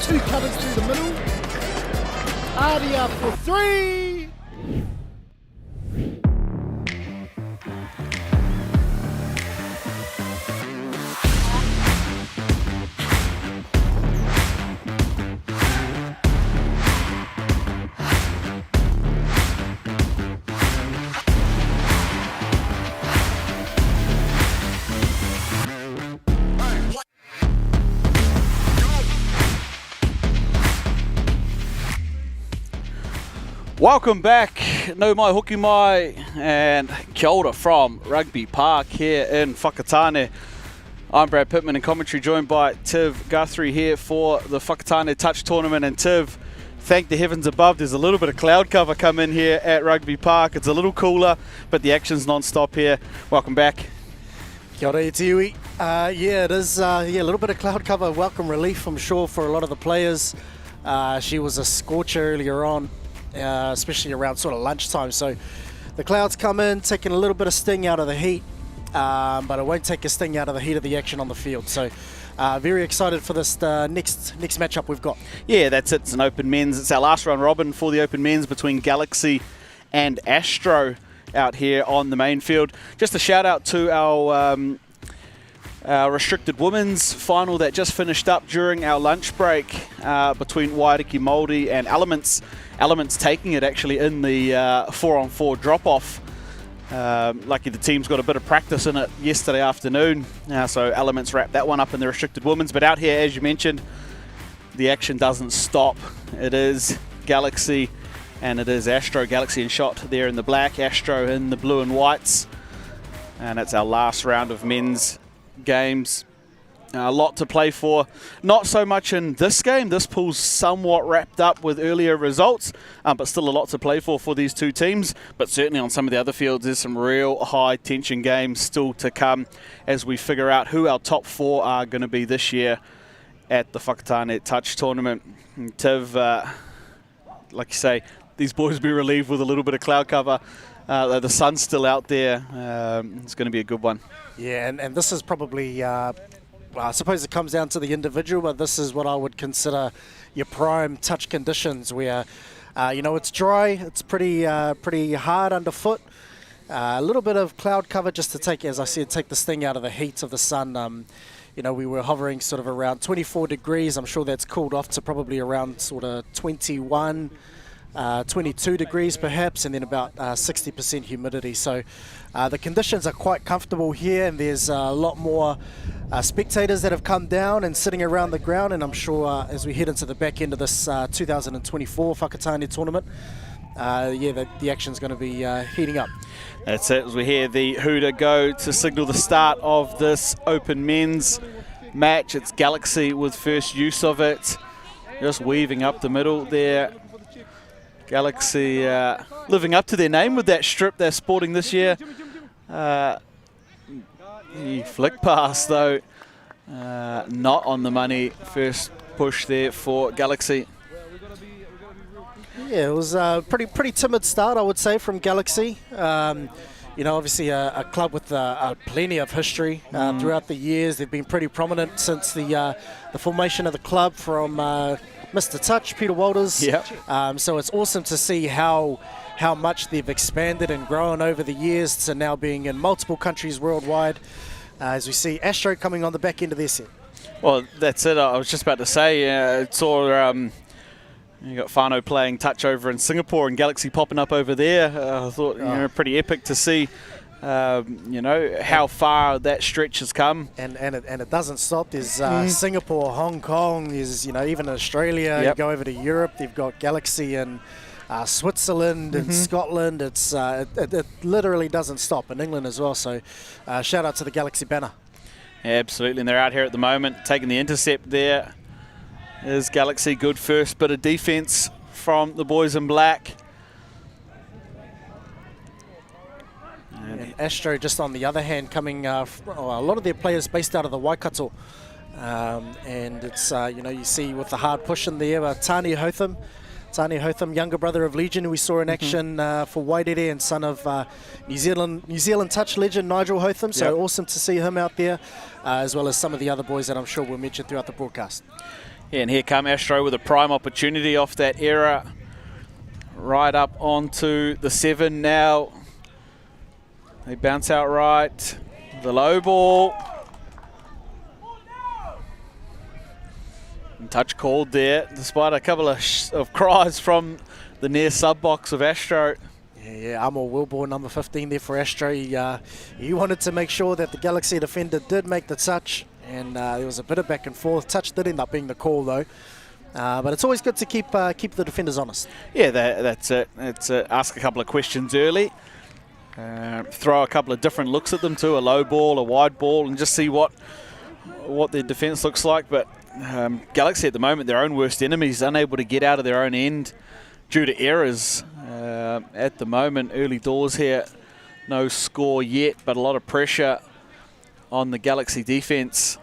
2 cutters through the middle. Aria for 3. Welcome back, no mai hoki mai, and kia ora from Rugby Park here in Whakatane. I'm Brad Pittman in commentary, joined by Tiv Guthrie here for the Whakatane Touch Tournament. And Tiv, thank the heavens above, there's a little bit of cloud cover come in here at Rugby Park. It's a little cooler, but the action's non-stop here. Welcome back. Kia ora e te iwi. Yeah, it is a little bit of cloud cover. Welcome relief, I'm sure, for a lot of the players. She was a scorcher earlier on. Especially around sort of lunchtime, so the clouds come in, taking a little bit of sting out of the heat, but it won't take a sting out of the heat of the action on the field. So very excited for this next matchup we've got. Yeah, that's it. It's an open men's. It's our last round robin for the open men's between Galaxy and Astro out here on the main field. Just a shout out to our restricted women's final that just finished up during our lunch break between Waiariki Māori and Elements. Elements taking it actually in the 4-on-4 drop-off. Lucky the team's got a bit of practice in it yesterday afternoon, so Elements wrapped that one up in the restricted women's. But out here, as you mentioned, the action doesn't stop. It is Galaxy and it is Astro. Galaxy in shot there in the black, Astro in the blue and whites. And it's our last round of men's games. A lot to play for. Not so much in this game. This pool's somewhat wrapped up with earlier results, but still a lot to play for these two teams. But certainly on some of the other fields, there's some real high-tension games still to come as we figure out who our top 4 are going to be this year at the Whakatane Touch Tournament. And Tiv, like you say, these boys will be relieved with a little bit of cloud cover. The sun's still out there. It's going to be a good one. Yeah, and this is probably... I suppose it comes down to the individual, but this is what I would consider your prime touch conditions where, it's dry, it's pretty hard underfoot. A little bit of cloud cover just to take, as I said, take the sting out of the heat of the sun. We were hovering sort of around 24 degrees. I'm sure that's cooled off to probably around sort of 21, 22 degrees perhaps, and then about 60% humidity. So the conditions are quite comfortable here, and there's a lot more spectators that have come down and sitting around the ground, and I'm sure as we head into the back end of this 2024 Whakatane tournament, the action's going to be heating up. That's it, as we hear the hooter go to signal the start of this open men's match. It's Galaxy with first use of it, just weaving up the middle there. Galaxy living up to their name with that strip they're sporting this year. The flick pass, though, not on the money. First push there for Galaxy. Yeah, it was a pretty timid start, I would say, from Galaxy. Obviously a club with plenty of history throughout the years. They've been pretty prominent since the formation of the club from Mr. Touch, Peter Walters. Yep. So it's awesome to see how much they've expanded and grown over the years to now being in multiple countries worldwide. As we see Astro coming on the back end of their set. Well, that's it. I was just about to say, saw you got Whānau playing touch over in Singapore and Galaxy popping up over there. I thought, pretty epic to see. How far that stretch has come. And it doesn't stop. There's Singapore, Hong Kong, there's, even Australia. Yep. You go over to Europe, they've got Galaxy and Switzerland and Scotland. It literally doesn't stop. In England as well. So shout out to the Galaxy banner. Yeah, absolutely. And they're out here at the moment taking the intercept there. Is Galaxy good first bit of defense from the boys in black. And Astro, just on the other hand, coming a lot of their players based out of the Waikato, and it's you see with the hard push in there, Tani Hotham, younger brother of Legion, who we saw in action for Wairere, and son of New Zealand touch legend Nigel Hotham. So awesome to see him out there, as well as some of the other boys that I'm sure we'll mention throughout the broadcast. Yeah, and here come Astro with a prime opportunity off that error. Right up onto the 7 now. They bounce out right. The low ball. And touch called there, despite a couple of cries from the near sub box of Astro. Yeah, Amor Wilborn, number 15 there for Astro. He wanted to make sure that the Galaxy defender did make the touch, and there was a bit of back and forth. Touch did end up being the call though. But it's always good to keep the defenders honest. Yeah, that's it. It's ask a couple of questions early. Throw a couple of different looks at them too, a low ball, a wide ball, and just see what their defence looks like. But Galaxy at the moment, their own worst enemies, unable to get out of their own end due to errors. At the moment, early doors here, no score yet, but a lot of pressure on the Galaxy defence.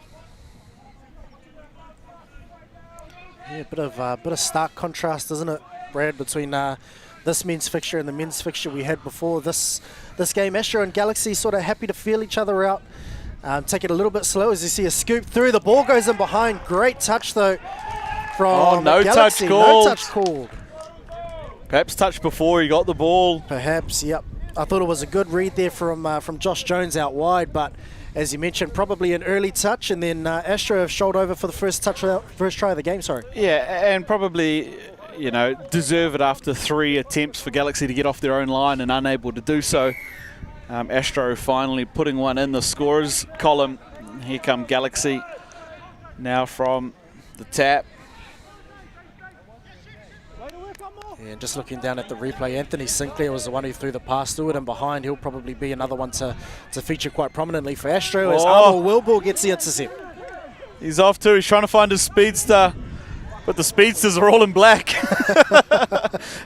Yeah, bit of stark contrast, isn't it, Brad, between this men's fixture and the men's fixture we had before this game. Astro and Galaxy sort of happy to feel each other out. Take it a little bit slow as you see a scoop through. The ball goes in behind. Great touch though from no Galaxy. touch called. No touch called. Perhaps touch before he got the ball. Perhaps, yep. I thought it was a good read there from Josh Jones out wide, but as you mentioned, probably an early touch, and then Astro have showed over for the first try of the game. Sorry. Yeah, and probably, you know, deserve it after 3 attempts for Galaxy to get off their own line and unable to do so. Astro finally putting one in the scorers column. Here come Galaxy now from the tap. And just looking down at the replay, Anthony Sinclair was the one who threw the pass to it, and behind he'll probably be another one to feature quite prominently for Astro as Amor Wilborn gets the intercept. He's off too. He's trying to find his speedster, but the speedsters are all in black.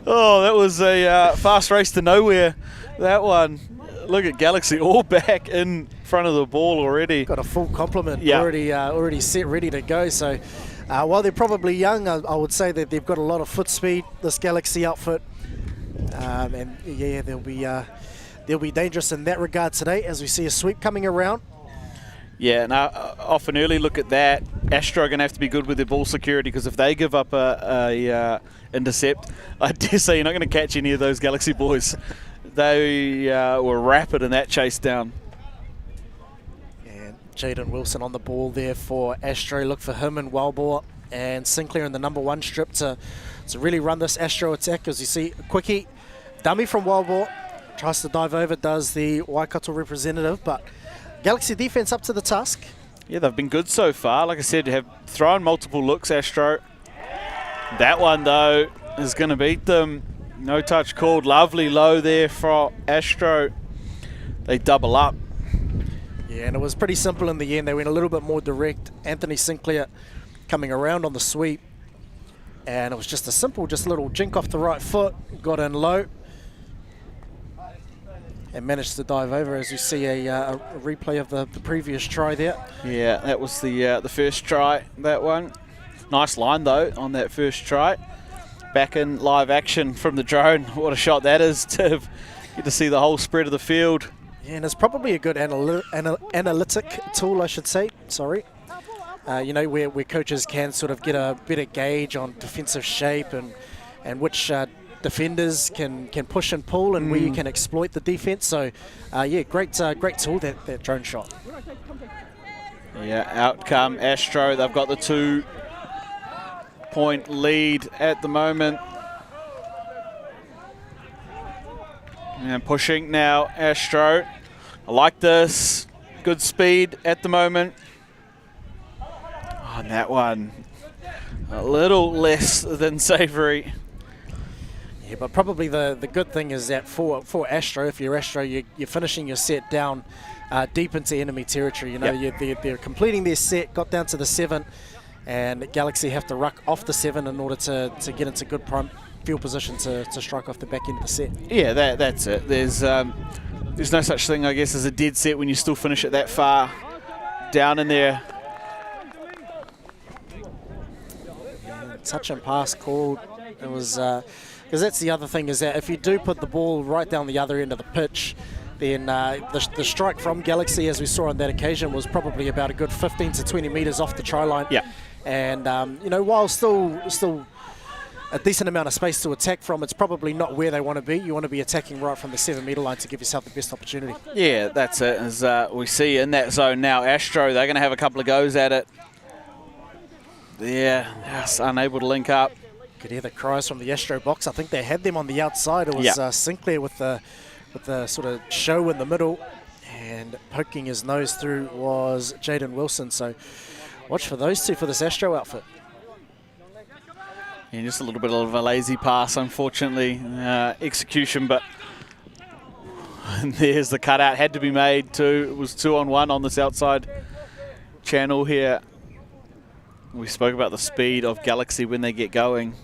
Oh, that was a fast race to nowhere, that one. Look at Galaxy all back in front of the ball already. Got a full complement, yeah. already set, ready to go. So while they're probably young, I would say that they've got a lot of foot speed, this Galaxy outfit. And yeah, they'll be dangerous in that regard today as we see a sweep coming around. Yeah, now off an early look at that, Astro are going to have to be good with their ball security, because if they give up a intercept, I dare say you're not going to catch any of those Galaxy boys. They were rapid in that chase down. And Jaden Wilson on the ball there for Astro. Look for him and Wilborn and Sinclair in the number 1 strip to really run this Astro attack. As you see, a quickie dummy from Wilborn. Tries to dive over, does the Waikato representative, but Galaxy defense up to the task. Yeah, they've been good so far. Like I said, have thrown multiple looks, Astro. That one, though, is going to beat them. No touch called. Lovely low there for Astro. They double up. Yeah, and it was pretty simple in the end. They went a little bit more direct. Anthony Sinclair coming around on the sweep. And it was just a simple, just a little jink off the right foot. Got in low. And managed to dive over, as you see a replay of the previous try there. Yeah, that was the first try, that one. Nice line, though, on that first try. Back in live action from the drone. What a shot that is to get to see the whole spread of the field. Yeah, and it's probably a good analytic tool, I should say. Sorry. You know, where coaches can sort of get a better gauge on defensive shape and which defenders can push and pull, and where you can exploit the defense. So, yeah, great tool, that drone shot. Yeah, out come Astro. They've got the 2-point lead at the moment. And pushing now, Astro. I like this. Good speed at the moment. Oh, and that one, a little less than savoury. Yeah, but probably the good thing is that for Astro, if you're Astro, you're finishing your set down deep into enemy territory. You know, yep. they're completing their set, got down to the 7, and Galaxy have to ruck off the 7 in order to get into good prime field position to strike off the back end of the set. Yeah, that's it. There's no such thing, I guess, as a dead set when you still finish it that far down in there. And touch and pass called. It was because that's the other thing, is that if you do put the ball right down the other end of the pitch, then the strike from Galaxy, as we saw on that occasion, was probably about a good 15 to 20 metres off the try line. Yeah. And, you know, while still a decent amount of space to attack from, it's probably not where they want to be. You want to be attacking right from the 7-metre line to give yourself the best opportunity. Yeah, that's it. As we see in that zone now, Astro, they're going to have a couple of goes at it. Yeah, just unable to link up. Could hear the cries from the Astro box. I think they had them on the outside. It was Sinclair with the sort of show in the middle, and poking his nose through was Jaden Wilson. So watch for those two for this Astro outfit. Yeah, just a little bit of a lazy pass, unfortunately. Execution, but and there's the cutout. Had to be made too. It was 2-on-1 on this outside channel here. We spoke about the speed of Galaxy when they get going.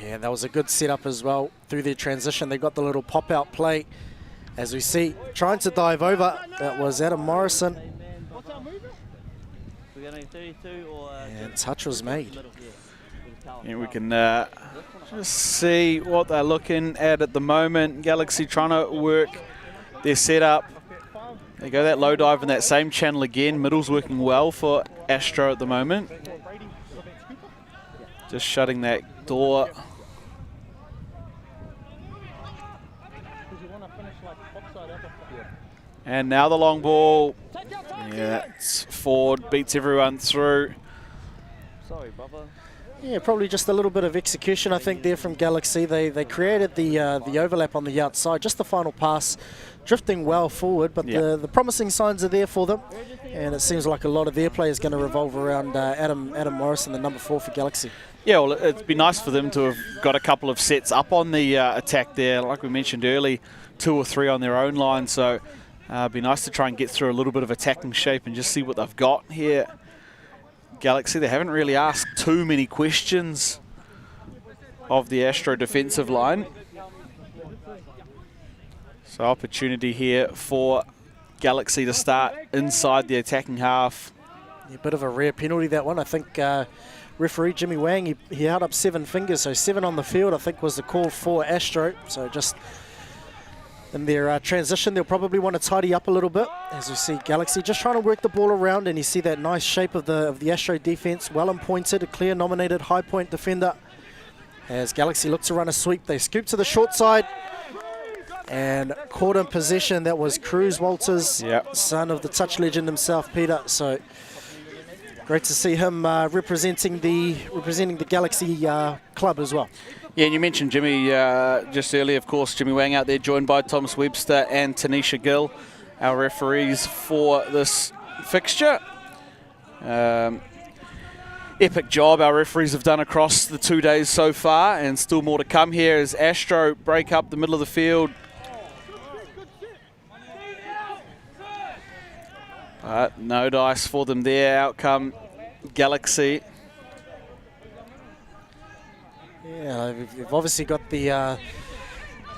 Yeah, that was a good setup as well. Through their transition, they got the little pop-out play. As we see, trying to dive over, that was Adam Morrison. And touch was made. Yeah, we can just see what they're looking at the moment. Galaxy trying to work their setup. They go that low dive in that same channel again. Middle's working well for Astro at the moment. Just shutting that door. And now the long ball. Yeah, that's Ford, beats everyone through. Sorry, brother. Yeah, probably just a little bit of execution, I think, there from Galaxy. They created the overlap on the outside, just the final pass, drifting well forward, but the promising signs are there for them. And it seems like a lot of their play is going to revolve around Adam Morrison, the number 4 for Galaxy. Yeah, well, it'd be nice for them to have got a couple of sets up on the attack there. Like we mentioned early, 2 or 3 on their own line. So it'd be nice to try and get through a little bit of attacking shape and just see what they've got here. Galaxy, they haven't really asked too many questions of the Astro defensive line. So opportunity here for Galaxy to start inside the attacking half. A bit of a rare penalty, that one. I think referee Jimmy Wang, he held up 7 fingers, so 7 on the field, I think, was the call for Astro. So just in their transition, they'll probably want to tidy up a little bit. As we see Galaxy just trying to work the ball around, and you see that nice shape of the Astro defense, well and pointed, a clear nominated high point defender. As Galaxy look to run a sweep, they scoop to the short side and caught in possession. That was Cruz Walters, son of the touch legend himself, Peter. So great to see him representing the Galaxy club as well. Yeah, and you mentioned Jimmy just earlier, of course, Jimmy Wang out there, joined by Thomas Webster and Tanisha Gill, our referees for this fixture. Epic job our referees have done across the 2 days so far, and still more to come here as Astro break up the middle of the field. But no dice for them there. Out come Galaxy. Yeah, they've obviously got the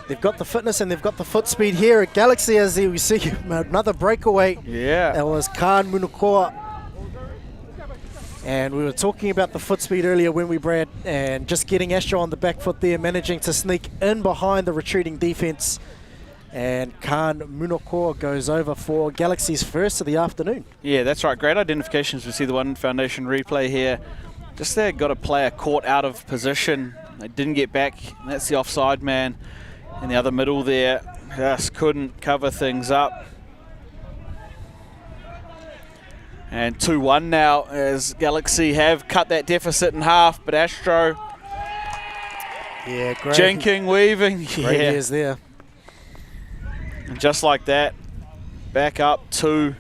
they've got the fitness and they've got the foot speed here at Galaxy. As we see another breakaway. Yeah, that was Khan Munukoa. And we were talking about the foot speed earlier when we bred, and just getting Astro on the back foot there, managing to sneak in behind the retreating defense. And Khan Munukoa goes over for Galaxy's first of the afternoon. Yeah, that's right. Great identifications. We see the One Foundation replay here. Just there, got a player caught out of position. They didn't get back. And that's the offside man in the other middle there. Just couldn't cover things up. And 2-1 now as Galaxy have cut that deficit in half, but Astro. Yeah, great. Jinking, weaving. Great years there. And just like that, back up 2.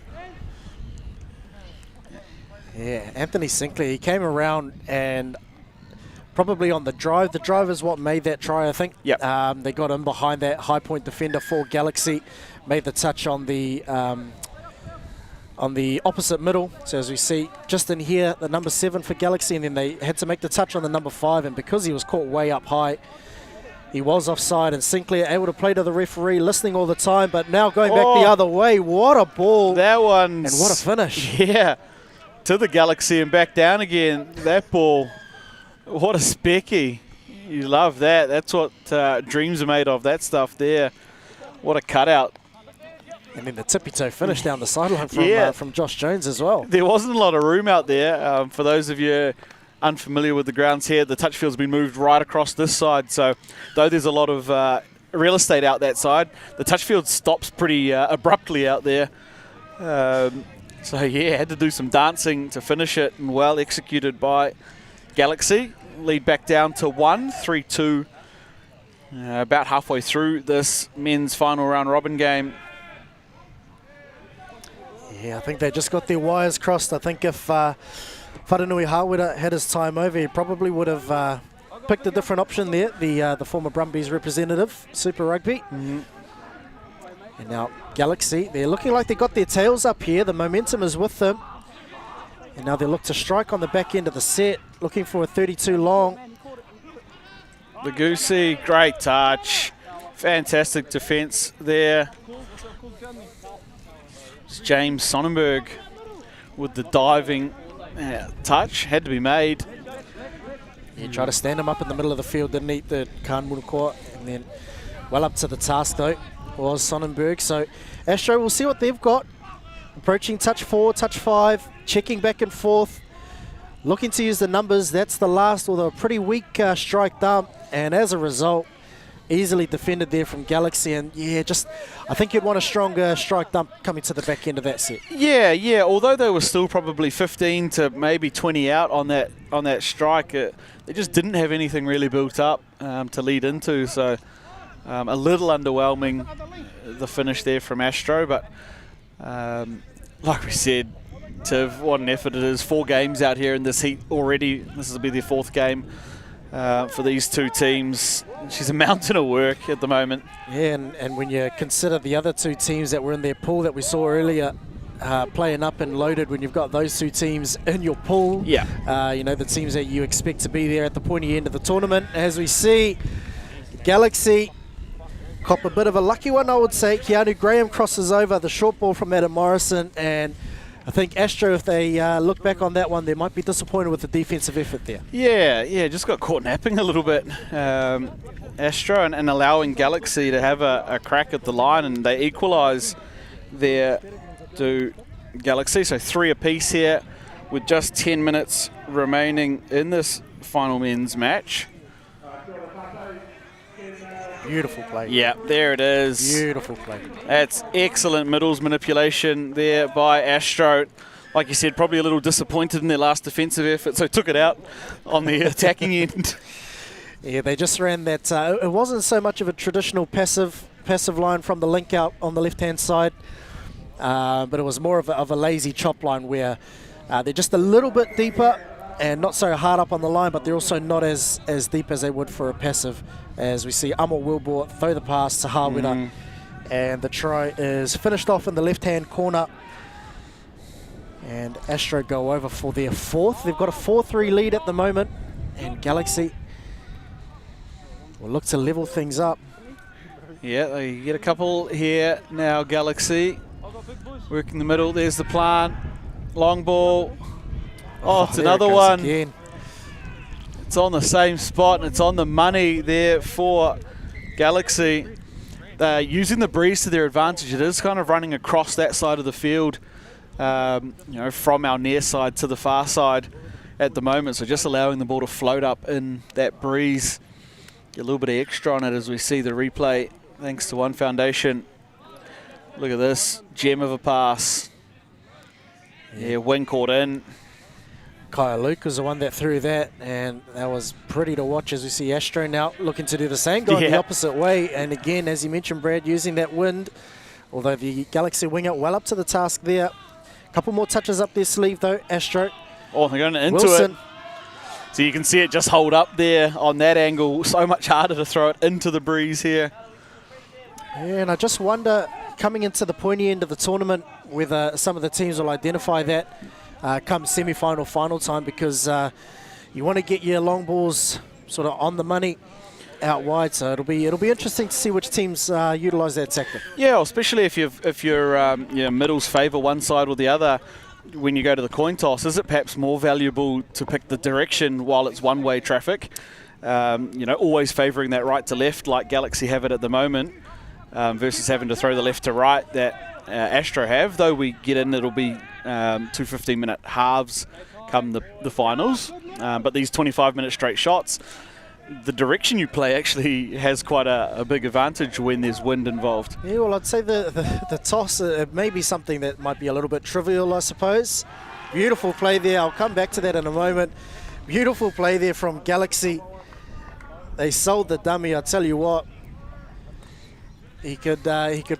Yeah, Anthony Sinclair, he came around and probably on the drive. The drive is what made that try, I think. Yep. They got in behind that high point defender for Galaxy, made the touch on the opposite middle. So as we see, just in here, the number 7 for Galaxy, and then they had to make the touch on the number 5, and because he was caught way up high, he was offside, and Sinclair able to play to the referee, listening all the time, but now going back the other way. What a ball. That one's... And what a finish. Yeah. To the Galaxy and back down again. That ball, what a specky. You love that. That's what dreams are made of, that stuff there. What a cutout. And then the tippy-toe finish down the sideline from Josh Jones as well. There wasn't a lot of room out there. For those of you unfamiliar with the grounds here, the touch field's been moved right across this side. So though there's a lot of real estate out that side, the touch field stops pretty abruptly out there. So yeah, had to do some dancing to finish it, and well executed by Galaxy. Lead back down to 1, 3-2. About halfway through this men's final round robin game. Yeah, I think they just got their wires crossed. I think if Wharenui Hawera had his time over, he probably would have picked a different option there, the former Brumbies representative, Super Rugby. Mm-hmm. And now Galaxy, they're looking like they got their tails up here. The momentum is with them. And now they look to strike on the back end of the set, looking for a 32 long. The Goosey, great touch. Fantastic defence there. It's James Sonnenberg with the diving touch. Had to be made. He tried to stand him up in the middle of the field, didn't he, the Khan Murukoa, and then well up to the task though was Sonnenberg. So Astro, we'll see what they've got. Approaching touch 4, touch 5, checking back and forth, looking to use the numbers. That's the last, although a pretty weak strike dump, and as a result, easily defended there from Galaxy. And yeah, just I think you'd want a stronger strike dump coming to the back end of that set. Yeah. Although they were still probably 15 to maybe 20 out on that strike, they just didn't have anything really built up to lead into. So a little underwhelming, the finish there from Astro. But like we said, Tiv, what an effort it is. 4 games out here in this heat already. This will be their 4th game for these two teams. She's a mountain of work at the moment. Yeah, and when you consider the other 2 teams that were in their pool that we saw earlier, playing up and loaded, when you've got those 2 teams in your pool, you know, the teams that you expect to be there at the pointy end of the tournament. As we see, Galaxy cop a bit of a lucky one, I would say. Keanu Graham crosses over the short ball from Adam Morrison, and I think Astro, if they look back on that one, they might be disappointed with the defensive effort there. Yeah, just got caught napping a little bit, Astro, and allowing Galaxy to have a crack at the line, and they equalise there to Galaxy. So 3 apiece here with just 10 minutes remaining in this final men's match. Beautiful play. Yeah, there it is. Beautiful play. That's excellent middles manipulation there by Astro. Like you said, probably a little disappointed in their last defensive effort, so took it out on the attacking end. Yeah, they just ran that. It wasn't so much of a traditional passive line from the link out on the left-hand side, but it was more of a lazy chop line where they're just a little bit deeper and not so hard up on the line, but they're also not as deep as they would for a passive. As we see Amo Wilbur throw the pass to Hawera, and the try is finished off in the left-hand corner. And Astro go over for their 4th. They've got a 4-3 lead at the moment, and Galaxy will look to level things up. Yeah, they get a couple here now, Galaxy. Working the middle, there's the plant. Long ball. Oh, it's another one. Again. It's on the same spot, and it's on the money there for Galaxy. They're using the breeze to their advantage. It is kind of running across that side of the field, you know, from our near side to the far side at the moment. So just allowing the ball to float up in that breeze. Get a little bit of extra on it as we see the replay, thanks to One Foundation. Look at this, gem of a pass. Yeah, wing caught in. Kaya Luke was the one that threw that, and that was pretty to watch as we see Astro now looking to do the same, going the opposite way. And again, as you mentioned, Brad, using that wind, although the Galaxy winger well up to the task there. A couple more touches up their sleeve though, Astro. Oh, they're going into Wilson. It. So you can see it just hold up there on that angle. So much harder to throw it into the breeze here. Yeah, and I just wonder, coming into the pointy end of the tournament, whether some of the teams will identify that come semi-final, final time, because you want to get your long balls sort of on the money out wide. So it'll be interesting to see which teams utilise that tactic. Yeah, well, especially if your middles favour one side or the other. When you go to the coin toss, is it perhaps more valuable to pick the direction while it's one-way traffic? You know, always favouring that right to left, like Galaxy have it at the moment, versus having to throw the left to right. That Astro have, though we get in, it'll be 2 15-minute halves come the finals. But these 25-minute straight shots, the direction you play actually has quite a big advantage when there's wind involved. Yeah, well, I'd say the toss, it may be something that might be a little bit trivial, I suppose. Beautiful play there. I'll come back to that in a moment. Beautiful play there from Galaxy. They sold the dummy, I tell you what. He could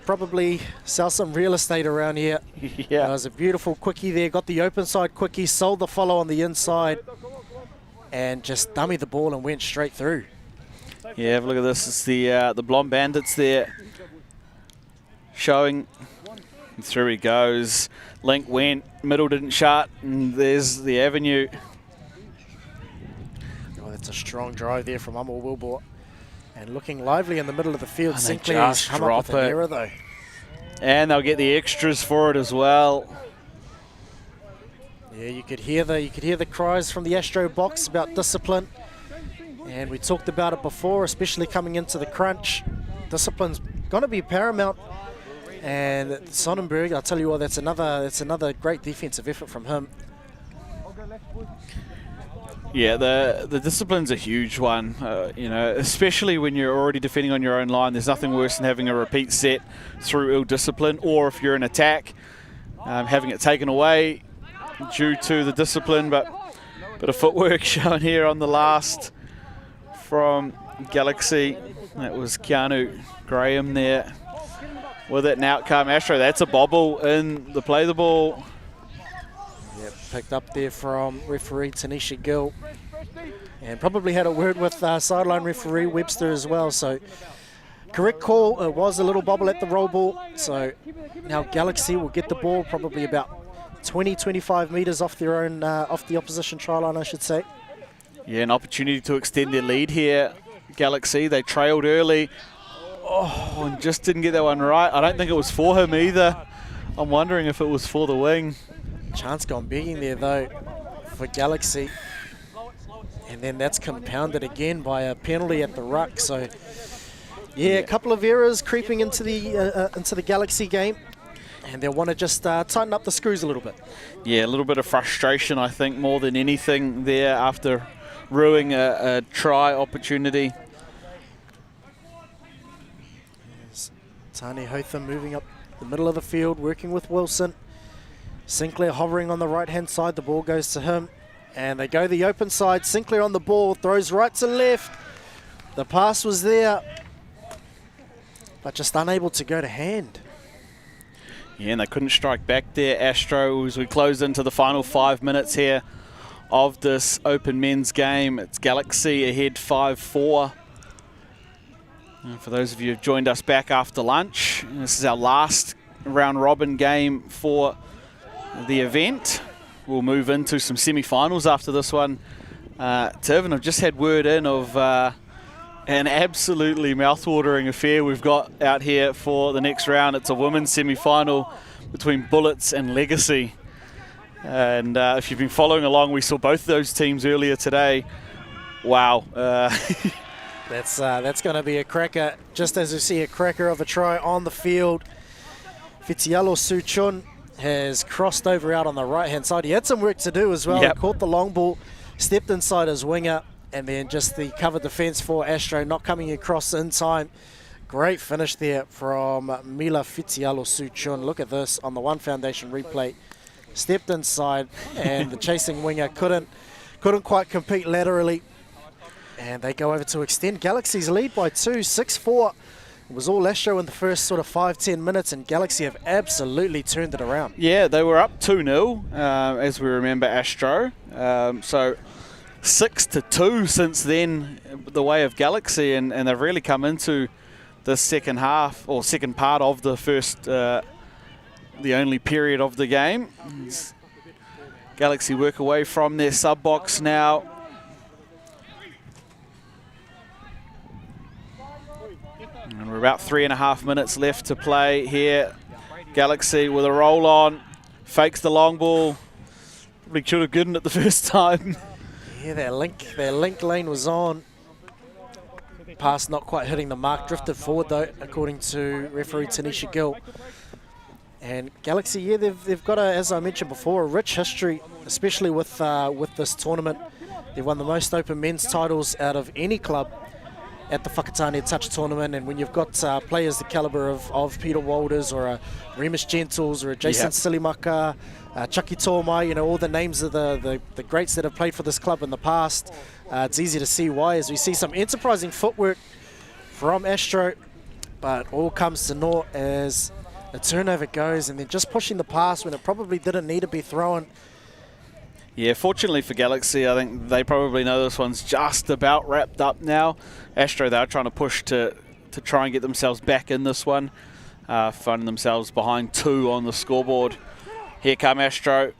probably sell some real estate around here. Yeah. It was a beautiful quickie there. Got the open side quickie, sold the follow on the inside, and just dummied the ball and went straight through. Yeah, have a look at this. It's the Blonde Bandits there showing. And through he goes. Link went, middle didn't shut, and there's the avenue. Oh, that's a strong drive there from Amor Wilbur. And looking lively in the middle of the field. And Sinclair's come up with an error though. And they'll get the extras for it as well. Yeah, you could hear the cries from the Astro box about discipline. And we talked about it before, especially coming into the crunch. Discipline's going to be paramount. And Sonnenberg, I'll tell you what, that's another great defensive effort from him. Yeah, the discipline's a huge one, you know, especially when you're already defending on your own line. There's nothing worse than having a repeat set through ill discipline, or if you're in attack, having it taken away due to the discipline. But bit of footwork shown here on the last from Galaxy. That was Keanu Graham there with it. An outcome, Astro, that's a bobble in the play the ball. Yep, picked up there from referee Tanisha Gill. And probably had a word with sideline referee Webster as well. So correct call, it was a little bobble at the roll ball. So now Galaxy will get the ball probably about 20-25 metres off their own, off the opposition try line, I should say. Yeah, an opportunity to extend their lead here. Galaxy, they trailed early. Oh, and just didn't get that one right. I don't think it was for him either. I'm wondering if it was for the wing. Chance gone begging there though for Galaxy. And then that's compounded again by a penalty at the ruck. So yeah, a couple of errors creeping into the Galaxy game. And they'll want to just tighten up the screws a little bit. Yeah, a little bit of frustration, I think, more than anything there after ruining a try opportunity. Tane Hotham moving up the middle of the field, working with Wilson. Sinclair hovering on the right-hand side. The ball goes to him. And they go the open side. Sinclair on the ball, throws right to left. The pass was there, but just unable to go to hand. Yeah, and they couldn't strike back there, Astro, as we close into the final 5 minutes here of this open men's game. It's Galaxy ahead 5-4. And for those of you who've joined us back after lunch, this is our last round robin game for the event. We'll move into some semi-finals after this one. Tiv, I've just had word in of an absolutely mouth-watering affair we've got out here for the next round. It's a women's semi-final between Bullets and Legacy. And if you've been following along, we saw both those teams earlier today. Wow. That's going to be a cracker. Just as you see a cracker of a try on the field, Fitialo Suchun has crossed over out on the right-hand side. He had some work to do as well. Yep. He caught the long ball, stepped inside his winger, and then just the cover defense for Astro not coming across in time. Great finish there from Mila Fitialo Suchun. Look at this on the One Foundation replay. Stepped inside, and the chasing winger couldn't quite compete laterally. And they go over to extend Galaxy's lead by 2, 6-4. It was all Astro in the first sort of 5-10 minutes, and Galaxy have absolutely turned it around. Yeah, they were up 2-0, as we remember, Astro. So 6-2 since then, the way of Galaxy, and they've really come into the second half, or second part of the first, the only period of the game. Galaxy work away from their sub-box now. And we're about 3.5 minutes left to play here. Galaxy with a roll on, fakes the long ball. Probably should have gotten it the first time. Yeah, their link lane was on. Pass not quite hitting the mark, drifted forward though, according to referee Tanisha Gill. And Galaxy, yeah, they've got, as I mentioned before, a rich history, especially with this tournament. They've won the most open men's titles out of any club at the Whakatane Touch Tournament. And when you've got players the calibre of Peter Walters or a Remus Gentles or a Jason Silimaka, Chucky Tomai, you know, all the names of the greats that have played for this club in the past, it's easy to see why, as we see some enterprising footwork from Astro, but all comes to naught as a turnover goes, and then just pushing the pass when it probably didn't need to be thrown. Yeah, fortunately for Galaxy, I think they probably know this one's just about wrapped up now. Astro, they are trying to push to try and get themselves back in this one, finding themselves behind 2 on the scoreboard. Here come Astro.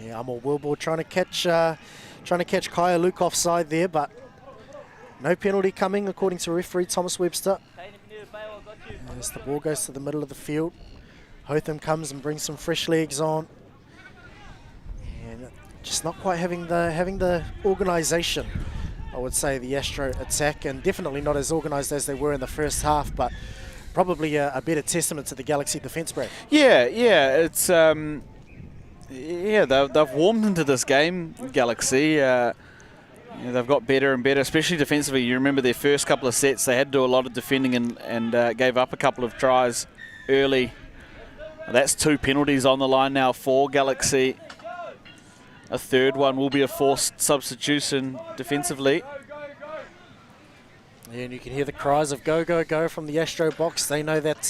Yeah, I'm a Wilbur trying to catch Kaya Luke offside there, but no penalty coming according to referee Thomas Webster. As the ball goes to the middle of the field, Hotham comes and brings some fresh legs on, and just not quite having the organisation, I would say, the Astro attack, and definitely not as organised as they were in the first half, but probably a better testament to the Galaxy defence, Brad. Yeah, it's they've warmed into this game, Galaxy. They've got better and better, especially defensively. You remember their first couple of sets, they had to do a lot of defending and gave up a couple of tries early. That's 2 penalties on the line now for Galaxy. A third one will be a forced substitution defensively. Yeah, and you can hear the cries of go, go, go from the Astro box. They know that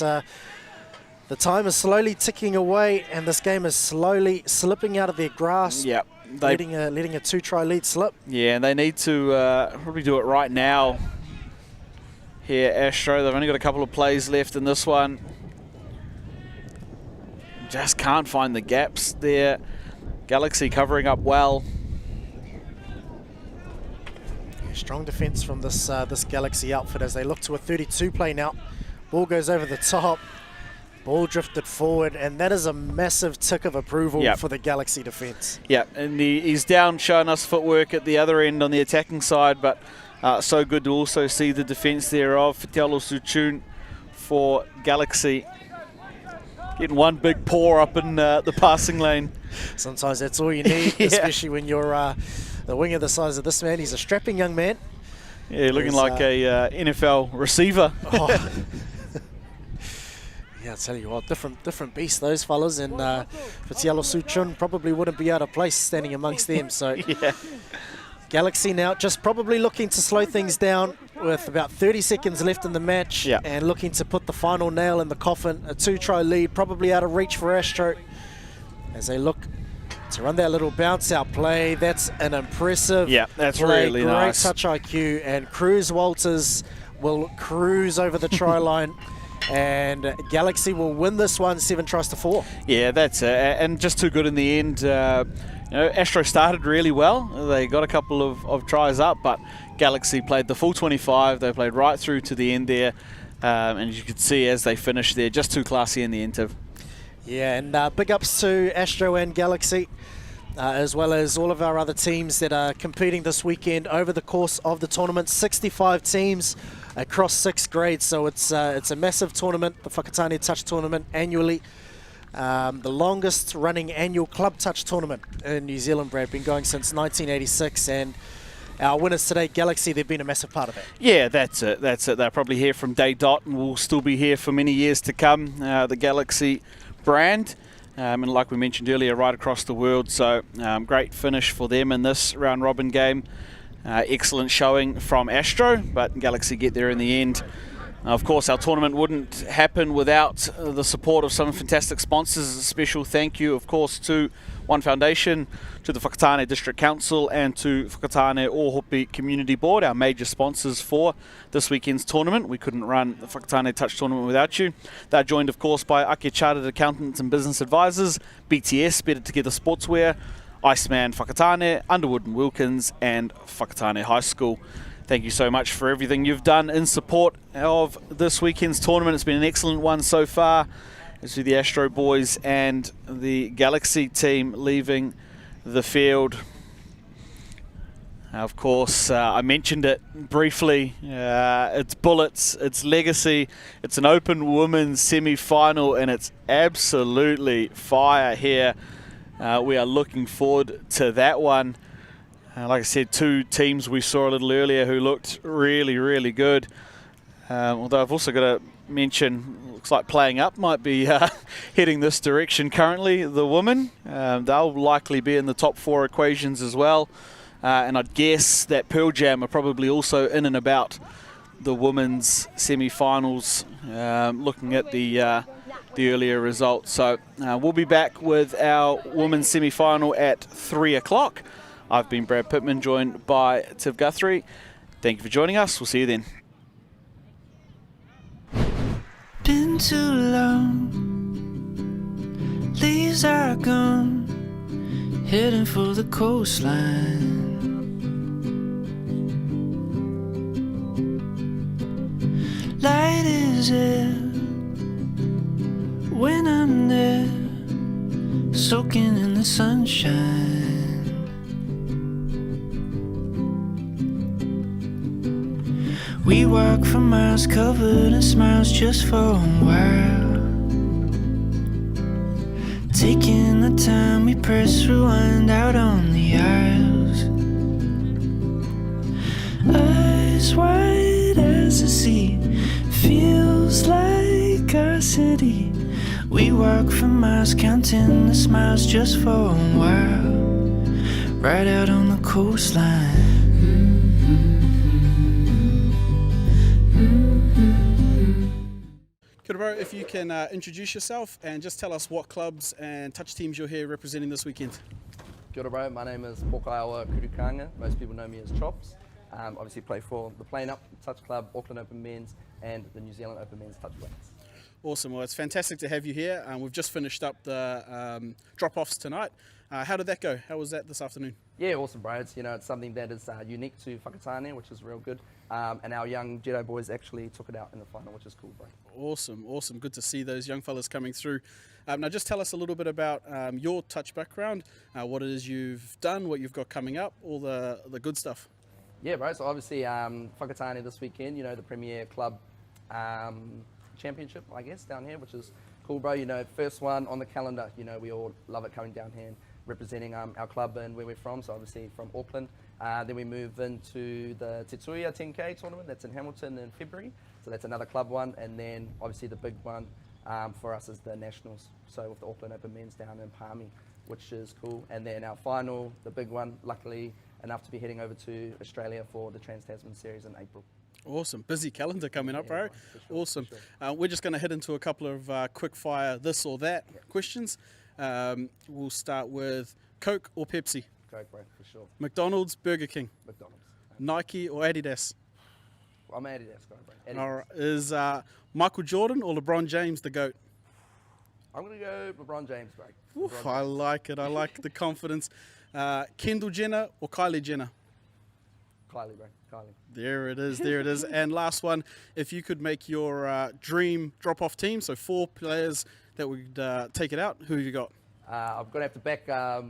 the time is slowly ticking away and this game is slowly slipping out of their grasp. Yep. Letting a 2-try lead slip. Yeah, and they need to probably do it right now here, Astro. They've only got a couple of plays left in this one. Just can't find the gaps there. Galaxy covering up well. Strong defence from this Galaxy outfit as they look to a 32 play now. Ball goes over the top. Ball drifted forward, and that is a massive tick of approval for the Galaxy defence. Yeah, and he's down showing us footwork at the other end on the attacking side, but so good to also see the defence there of Fitialo Suchun for Galaxy. Getting one big paw up in the passing lane. Sometimes that's all you need, especially when you're the winger the size of this man. He's a strapping young man. Yeah, looking like a NFL receiver. Yeah, I'll tell you what, different beasts, those fellas, and Fitialo Suchun probably wouldn't be out of place standing amongst them. So Galaxy now just probably looking to slow things down with about 30 seconds left in the match and looking to put the final nail in the coffin. A 2-try lead, probably out of reach for Astro as they look to run that little bounce-out play. That's an impressive that's play. really Great nice. touch IQ, and Cruz Walters will cruise over the try line. And Galaxy will win this one 7-4. Yeah, that's it. And just too good in the end. Astro started really well. They got a couple of tries up, but Galaxy played the full 25. They played right through to the end there. And you could see as they finished there, just too classy in the end, Tiv. Yeah, and big ups to Astro and Galaxy, as well as all of our other teams that are competing this weekend over the course of the tournament. 65 teams across 6 grades, so it's a massive tournament, the Whakatane Touch Tournament annually. The longest running annual club touch tournament in New Zealand, Brad, been going since 1986, and our winners today, Galaxy, they've been a massive part of that. Yeah, that's it. They're probably here from day dot and will still be here for many years to come, the Galaxy brand. And like we mentioned earlier, right across the world, so great finish for them in this round robin game. Excellent showing from Astro, but Galaxy get there in the end. Of course, our tournament wouldn't happen without the support of some fantastic sponsors. A special thank you, of course, to One Foundation, to the Whakatane District Council, and to Whakatane Ohopi Community Board, our major sponsors for this weekend's tournament. We couldn't run the Whakatane Touch Tournament without you. They're joined, of course, by Ake Chartered Accountants and Business Advisors, BTS, Better Together Sportswear, Iceman Whakatane, Underwood and Wilkins, and Whakatane High School. Thank you so much for everything you've done in support of this weekend's tournament. It's been an excellent one so far. As with the Astro boys and the Galaxy team leaving the field. Of course, I mentioned it briefly. It's Bullets, it's Legacy, it's an open women's semi-final, and it's absolutely fire here. We are looking forward to that one. Like I said, two teams we saw a little earlier who looked really, really good. Although I've also got to mention, looks like Playing Up might be heading this direction currently, the women. They'll likely be in the top 4 equations as well. And I'd guess that Pearl Jam are probably also in and about the women's semi-finals, looking at the earlier results. So we'll be back with our women's semi-final at 3 o'clock. I've been Brad Pittman, joined by Tiv Guthrie. Thank you for joining us. We'll see you then. Been too long, leaves are gone, heading for the coastline. Light is there when I'm there, soaking in the sunshine. We walk for miles covered in smiles just for a while, taking the time we press rewind out on the aisles. Eyes wide as the sea, feels like our city. We walk for miles counting the smiles just for a while, right out on the coastline. Kia ora, bro. If you can introduce yourself and just tell us what clubs and touch teams you're here representing this weekend. Kia ora, bro. My name is Whakatane. Most people know me as Chops. Obviously play for the Playing Up Touch Club, Auckland Open Men's, and the New Zealand Open Men's Touch Wings. Awesome. Well, it's fantastic to have you here. We've just finished up the drop-offs tonight. How did that go? How was that this afternoon? Yeah, awesome, bro. It's, it's something that is unique to Whakatane, which is real good. And our young Jedi boys actually took it out in the final, which is cool, bro. Awesome, awesome. Good to see those young fellas coming through. Now, just tell us a little bit about your touch background, what it is you've done, what you've got coming up, all the good stuff. Yeah, bro. So obviously, Whakatane this weekend, the Premier Club Championship, I guess, down here, which is cool, bro. First one on the calendar. We all love it coming down here and representing our club and where we're from. So obviously from Auckland. Then we move into the Te Tuia 10K tournament. That's in Hamilton in February. So that's another club one. And then obviously the big one for us is the Nationals. So with the Auckland Open Men's down in Palmy, which is cool. And then our final, the big one, luckily enough to be heading over to Australia for the Trans-Tasman Series in April. Awesome. Busy calendar coming up, bro. For sure, Awesome. for sure. We're just going to head into a couple of quick fire this or that questions. We'll start with Coke or Pepsi? Coke, bro, for sure. McDonald's, Burger King? McDonald's. Nike or Adidas? I'm an Adidas guy, bro. Adidas. All right. Is Michael Jordan or LeBron James the GOAT? I'm going to go LeBron James, bro. Oof, I like it. I like the confidence. Kendall Jenner or Kylie Jenner? Kylie, bro. Kylie. There it is. There it is. And last one, if you could make your dream drop-off team, so 4 players that would take it out, who have you got? I'm going to have to back our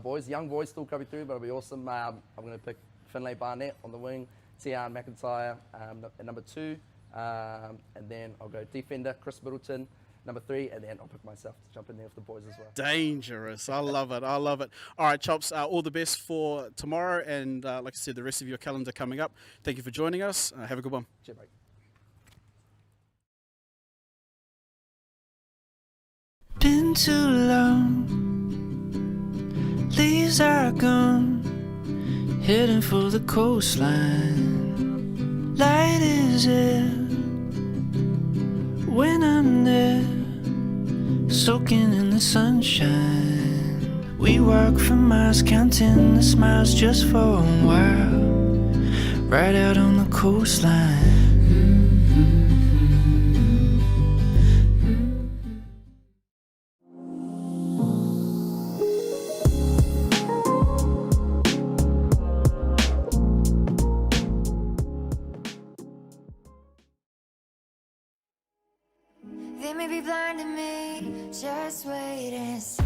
boys, young boys still coming through, but it'll be awesome. I'm going to pick Finlay Barnett on the wing, Tian McIntyre at number 2, and then I'll go defender, Chris Middleton, number 3, and then I'll pick myself to jump in there with the boys as well. Dangerous. I love it. I love it. All right, Chops, all the best for tomorrow and, like I said, the rest of your calendar coming up. Thank you for joining us. Have a good one. Cheers, mate. Been too long, leaves are gone, heading for the coastline. Light is there when I'm there, soaking in the sunshine. We walk for miles counting the smiles just for a while, right out on the coastline. They may be blind to me, just wait and see.